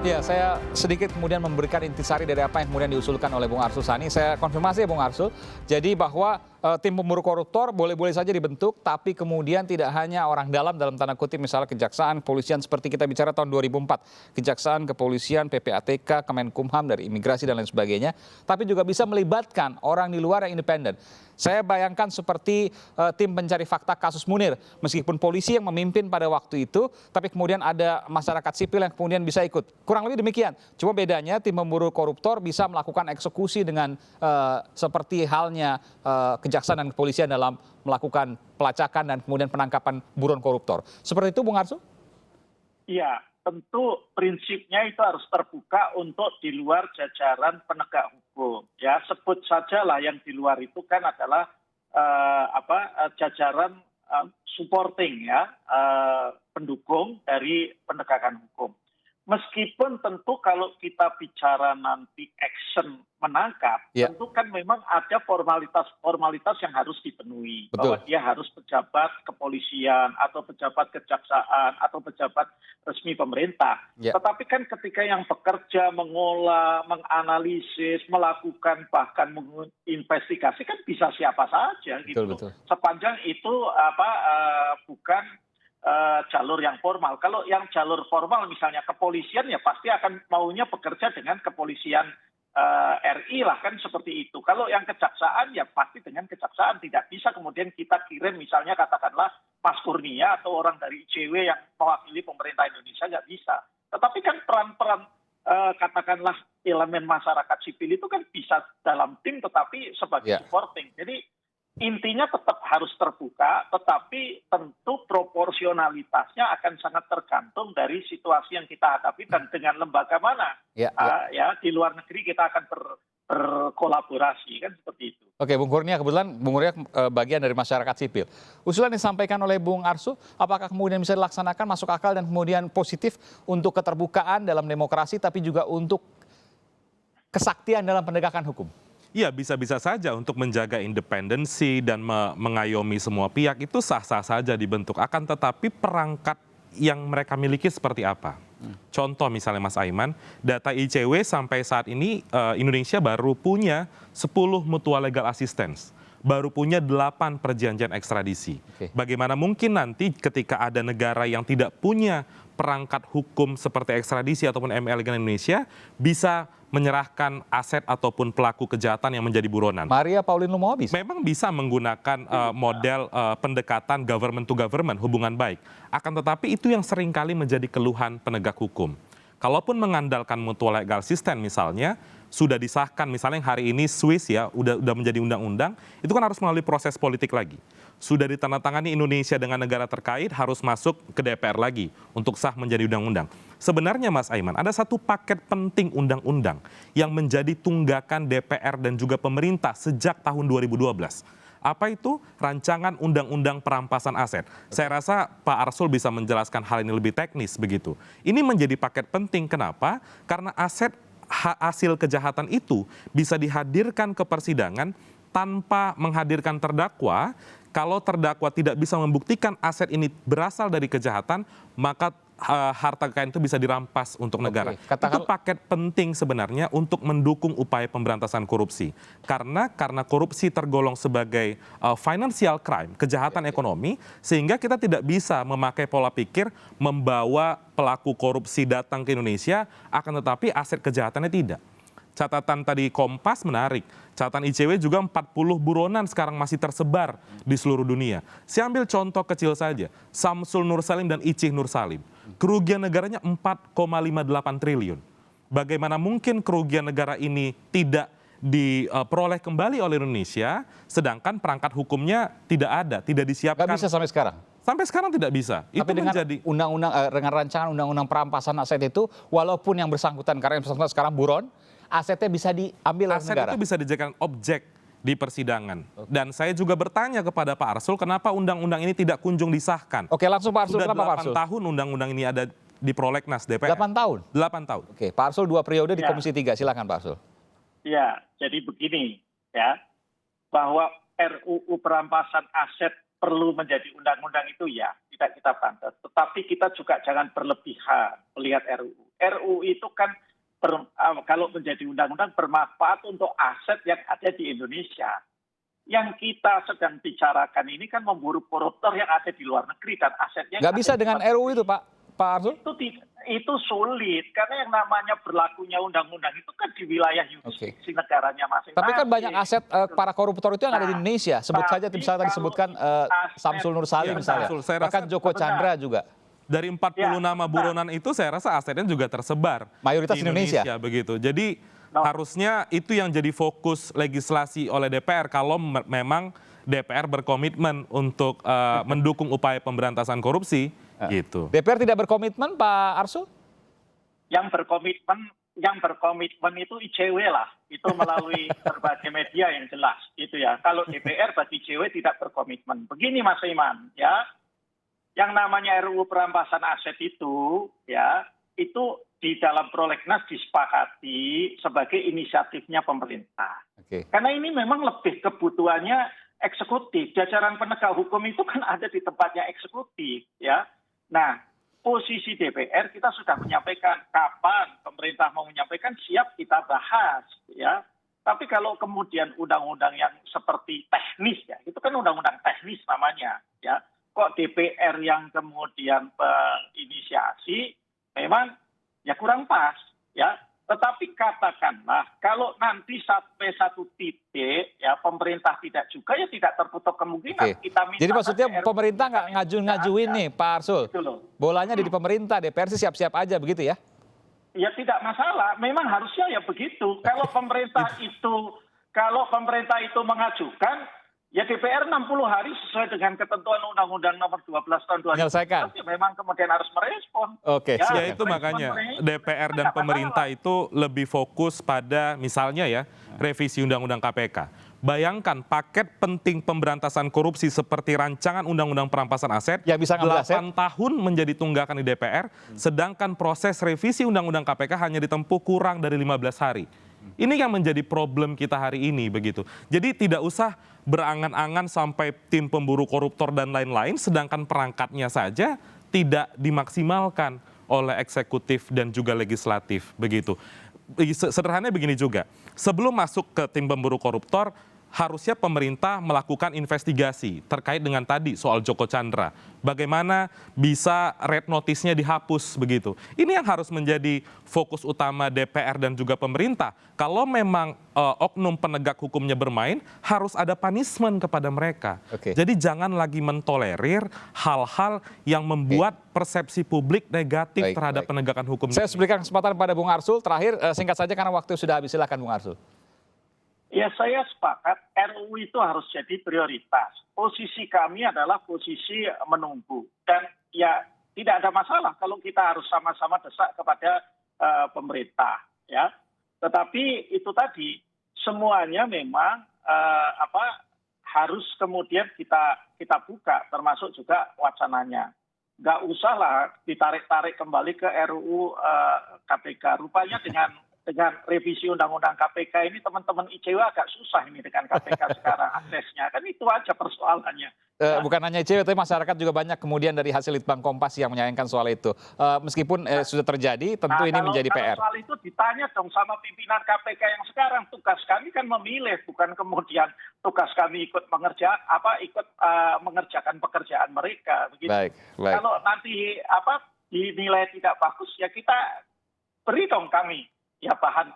Ya, saya sedikit kemudian memberikan intisari dari apa yang kemudian diusulkan oleh Bung Arsul Sani. Saya konfirmasi ya Bung Arsul. Jadi bahwa tim pemburu koruptor boleh-boleh saja dibentuk, tapi kemudian tidak hanya orang dalam tanda kutip misalnya kejaksaan, kepolisian seperti kita bicara tahun 2004. Kejaksaan, kepolisian, PPATK, Kemenkumham, dari imigrasi dan lain sebagainya. Tapi juga bisa melibatkan orang di luar yang independen. Saya bayangkan seperti tim pencari fakta kasus Munir. Meskipun polisi yang memimpin pada waktu itu, tapi kemudian ada masyarakat sipil yang kemudian bisa ikut. Kurang lebih demikian. Cuma bedanya tim pemburu koruptor bisa melakukan eksekusi dengan seperti halnya kejaksaan dan kepolisian dalam melakukan pelacakan dan kemudian penangkapan buron koruptor. Seperti itu Bung Arsul? Iya, tentu prinsipnya itu harus terbuka untuk di luar jajaran penegak hukum. Ya, sebut saja lah yang di luar itu kan adalah jajaran supporting ya, pendukung dari penegakan hukum. Meskipun tentu kalau kita bicara nanti action menangkap, tentu kan memang ada formalitas yang harus dipenuhi. Betul. Bahwa dia harus pejabat kepolisian atau pejabat kejaksaan atau pejabat resmi pemerintah. Tetapi kan ketika yang bekerja, mengolah, menganalisis, melakukan bahkan menginvestigasi kan bisa siapa saja gitu. Betul. Sepanjang itu bukan jalur yang formal. Kalau yang jalur formal misalnya kepolisian ya pasti akan maunya bekerja dengan kepolisian RI lah kan seperti itu. Kalau yang kejaksaan ya pasti dengan kejaksaan. Tidak bisa kemudian kita kirim misalnya katakanlah Mas Kurnia atau orang dari ICW yang mewakili pemerintah Indonesia, nggak bisa. Tetapi kan peran-peran katakanlah elemen masyarakat sipil itu kan bisa dalam tim tetapi sebagai supporting. Jadi intinya tetap harus terbuka, tetapi tentu proporsionalitasnya akan sangat tergantung dari situasi yang kita hadapi dan dengan lembaga mana. Ya, di luar negeri kita akan berkolaborasi, kan seperti itu. Oke, Bung Kurnia, kebetulan Bung Kurnia bagian dari masyarakat sipil. Usulan yang disampaikan oleh Bung Arsul, apakah kemudian bisa dilaksanakan, masuk akal dan kemudian positif untuk keterbukaan dalam demokrasi, tapi juga untuk kesaktian dalam penegakan hukum? Ya, bisa-bisa saja untuk menjaga independensi dan mengayomi semua pihak itu sah-sah saja dibentuk. Akan tetapi perangkat yang mereka miliki seperti apa? Contoh misalnya Mas Aiman, data ICW sampai saat ini Indonesia baru punya 10 mutual legal assistance. Baru punya 8 perjanjian ekstradisi. Bagaimana mungkin nanti ketika ada negara yang tidak punya perangkat hukum seperti ekstradisi ataupun ML dengan Indonesia bisa menyerahkan aset ataupun pelaku kejahatan yang menjadi buronan. Maria Pauline Lumowa bisa? Memang bisa menggunakan model pendekatan government to government, hubungan baik. Akan tetapi itu yang seringkali menjadi keluhan penegak hukum. Kalaupun mengandalkan mutual legal assistance misalnya, sudah disahkan misalnya yang hari ini Swiss ya, udah menjadi undang-undang, itu kan harus melalui proses politik lagi. Sudah ditandatangani Indonesia dengan negara terkait harus masuk ke DPR lagi untuk sah menjadi undang-undang. Sebenarnya Mas Aiman, ada satu paket penting undang-undang yang menjadi tunggakan DPR dan juga pemerintah sejak tahun 2012. Apa itu? Rancangan Undang-Undang Perampasan Aset. Saya rasa Pak Arsul bisa menjelaskan hal ini lebih teknis begitu. Ini menjadi paket penting, kenapa? Karena aset hasil kejahatan itu bisa dihadirkan ke persidangan tanpa menghadirkan terdakwa. Kalau terdakwa tidak bisa membuktikan aset ini berasal dari kejahatan, maka harta kekayaan itu bisa dirampas untuk negara. Itu paket penting sebenarnya untuk mendukung upaya pemberantasan korupsi. Karena korupsi tergolong sebagai financial crime, kejahatan ekonomi, sehingga kita tidak bisa memakai pola pikir membawa pelaku korupsi datang ke Indonesia, akan tetapi aset kejahatannya tidak. Catatan tadi Kompas menarik. Catatan ICW juga 40 buronan sekarang masih tersebar di seluruh dunia. Saya ambil contoh kecil saja. Samsul Nur Salim dan Icih Nur Salim. Kerugian negaranya 4,58 triliun. Bagaimana mungkin kerugian negara ini tidak diperoleh kembali oleh Indonesia, sedangkan perangkat hukumnya tidak ada, tidak disiapkan. Nggak bisa sampai sekarang? Sampai sekarang tidak bisa. Tapi itu dengan menjadi dengan rancangan undang-undang perampasan aset itu, walaupun yang bersangkutan, karena yang bersangkutan sekarang buron, asetnya bisa diambil oleh negara. Aset itu bisa dijadikan objek di persidangan. Dan saya juga bertanya kepada Pak Arsul, kenapa undang-undang ini tidak kunjung disahkan? Oke, langsung Pak Arsul, kenapa Pak Arsul? Sudah 8 tahun undang-undang ini ada di prolegnas DPR. 8 tahun? 8 tahun. Oke, Pak Arsul 2 periode di Komisi 3, silakan Pak Arsul. Ya, jadi begini ya, bahwa RUU perampasan aset perlu menjadi undang-undang itu ya, tidak kita bantah. Tetapi kita juga jangan berlebihan melihat RUU. RUU itu kan kalau menjadi undang-undang bermanfaat untuk aset yang ada di Indonesia. Yang kita sedang bicarakan ini kan memburu koruptor yang ada di luar negeri dan asetnya Nggak bisa dengan RUU itu, Pak Arsul? Itu sulit karena yang namanya berlakunya undang-undang itu kan di wilayah yurisdiksi negaranya masing-masing. Tapi kan banyak aset para koruptor itu yang ada di Indonesia. Sebut saja misalnya tadi disebutkan Samsul Nur Salim misalnya, bahkan Joko Chandra juga. Dari 40 nama buronan itu saya rasa asetnya juga tersebar mayoritas di Indonesia begitu. Jadi harusnya itu yang jadi fokus legislasi oleh DPR kalau memang DPR berkomitmen untuk mendukung upaya pemberantasan korupsi gitu. DPR tidak berkomitmen, Pak Arsul? Yang berkomitmen itu ICW lah, itu melalui berbagai media yang jelas gitu ya. Kalau DPR bagi ICW tidak berkomitmen. Begini Mas Iman ya, yang namanya RUU perampasan aset itu ya, itu di dalam prolegnas disepakati sebagai inisiatifnya pemerintah. Karena ini memang lebih kebutuhannya eksekutif. Jajaran penegak hukum itu kan ada di tempatnya eksekutif ya. Nah, posisi DPR kita sudah menyampaikan kapan pemerintah mau menyampaikan siap kita bahas ya. Tapi kalau kemudian undang-undang yang seperti teknis ya, itu kan undang-undang teknis namanya ya. Kok DPR yang kemudian berinisiasi memang ya kurang pas ya. Tetapi katakanlah kalau nanti sampai satu titik ya pemerintah tidak juga ya tidak tertutup kemungkinan kita minta. Jadi maksudnya pemerintah nggak ngajuin nih Pak Arsul. Bolanya ada di pemerintah, DPR sih siap-siap aja begitu ya? Ya tidak masalah, memang harusnya ya begitu. Kalau pemerintah itu mengajukan ya DPR 60 hari sesuai dengan ketentuan Undang-Undang Nomor 12 Tahun 2011 ya memang kemudian harus merespon. Ya itu makanya DPR dan pemerintah itu lebih fokus pada misalnya ya revisi Undang-Undang KPK. Bayangkan paket penting pemberantasan korupsi seperti rancangan Undang-Undang perampasan aset ya, bisa 8 tahun menjadi tunggakan di DPR, sedangkan proses revisi Undang-Undang KPK hanya ditempuh kurang dari 15 hari. Ini yang menjadi problem kita hari ini begitu. Jadi tidak usah berangan-angan sampai tim pemburu koruptor dan lain-lain, sedangkan perangkatnya saja tidak dimaksimalkan oleh eksekutif dan juga legislatif begitu. Sederhananya begini juga, sebelum masuk ke tim pemburu koruptor, harusnya pemerintah melakukan investigasi terkait dengan tadi soal Joko Chandra. Bagaimana bisa red notice-nya dihapus begitu. Ini yang harus menjadi fokus utama DPR dan juga pemerintah. Kalau memang oknum penegak hukumnya bermain, harus ada punishment kepada mereka. Jadi jangan lagi mentolerir hal-hal yang membuat persepsi publik negatif terhadap penegakan hukum. Saya berikan kesempatan pada Bung Arsul. Terakhir singkat saja karena waktu sudah habis. Silakan Bung Arsul. Ya saya sepakat RUU itu harus jadi prioritas. Posisi kami adalah posisi menunggu. Dan ya tidak ada masalah kalau kita harus sama-sama desak kepada pemerintah. Ya. Tetapi itu tadi semuanya memang harus kemudian kita buka termasuk juga wacananya. Nggak usahlah ditarik-tarik kembali ke RUU KPK. Rupanya dengan revisi Undang-Undang KPK ini teman-teman ICW agak susah ini dengan KPK sekarang aksesnya. Kan itu aja persoalannya. Bukan hanya ICW, tapi masyarakat juga banyak kemudian dari hasil Litbang Kompas yang menyayangkan soal itu. Meskipun sudah terjadi, tentu ini menjadi PR. Soal itu ditanya dong sama pimpinan KPK yang sekarang. Tugas kami kan memilih, bukan kemudian tugas kami ikut mengerjakan pekerjaan mereka. Begitu. Baik. Kalau nanti dinilai tidak bagus, ya kita beri dong kami. Ya bahan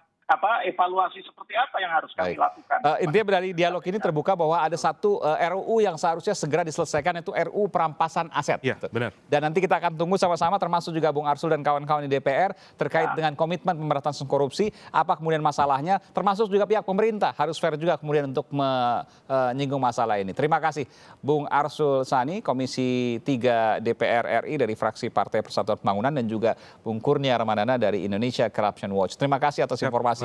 evaluasi seperti apa yang harus kami lakukan. Intinya dari dialog ini terbuka bahwa ada satu RUU yang seharusnya segera diselesaikan, itu RUU perampasan aset. Ya, benar. Dan nanti kita akan tunggu sama-sama, termasuk juga Bung Arsul dan kawan-kawan di DPR terkait dengan komitmen pemberantasan korupsi, apa kemudian masalahnya, termasuk juga pihak pemerintah harus fair juga kemudian untuk menyinggung masalah ini. Terima kasih Bung Arsul Sani, Komisi 3 DPR RI dari fraksi Partai Persatuan Pembangunan, dan juga Bung Kurnia Ramadana dari Indonesia Corruption Watch. Terima kasih atas informasinya.